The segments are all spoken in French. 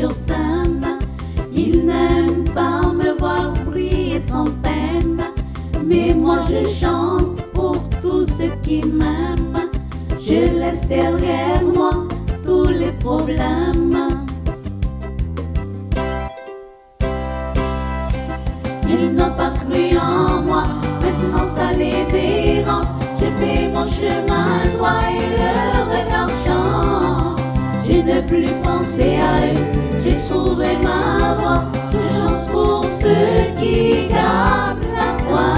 sur scène. Ils n'aiment pas me voir prier sans peine, mais moi je chante pour tous ceux qui m'aiment. Je laisse derrière moi tous les problèmes. Ils n'ont pas cru en moi, maintenant ça les dérange. Je fais mon chemin droit et le regard change. Je ne plus penser à eux, j'ai trouvé ma voie. Je chante pour ceux qui gardent la foi.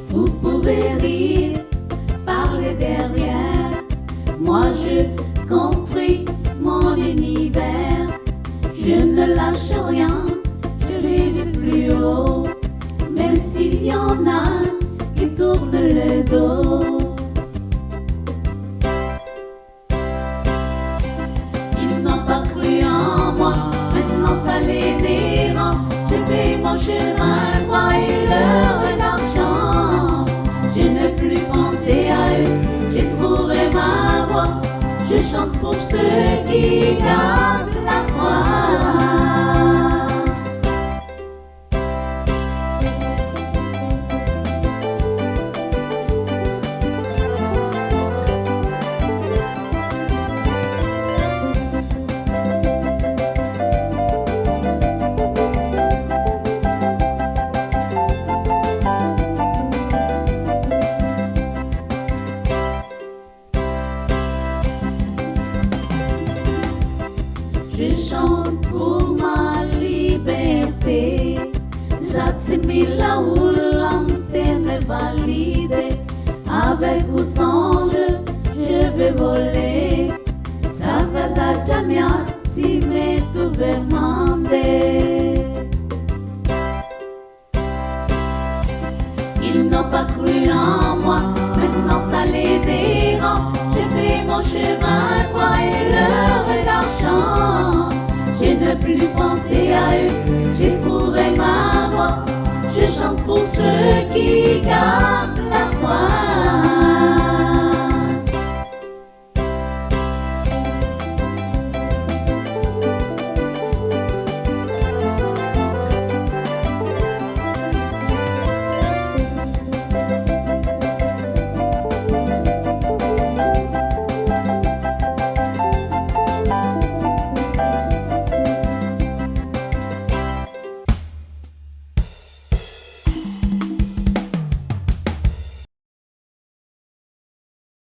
Vous pouvez rire, parler derrière. Moi je construis mon univers. Je ne lâche rien, je vise plus haut. Même s'il y en a qui tournent le dos. Ils n'ont pas cru en moi, maintenant ça les dérange. Je fais mon chemin droit et le regard change. Je ne plus penser à eux, j'ai trouvé ma voie. Je chante pour ceux qui gardent la foi. Je chante pour ma liberté. J'assimile là où l'antenne me valide. Avec ou sans je vais voler. Ça va à jamais si me tout demander. Ils n'ont pas cru en moi, maintenant ça les dérange. Je fais mon chemin droit et le regard change. Je ne plus penser à eux, j'ai trouvé ma voie. Je chante pour ceux qui gardent la foi.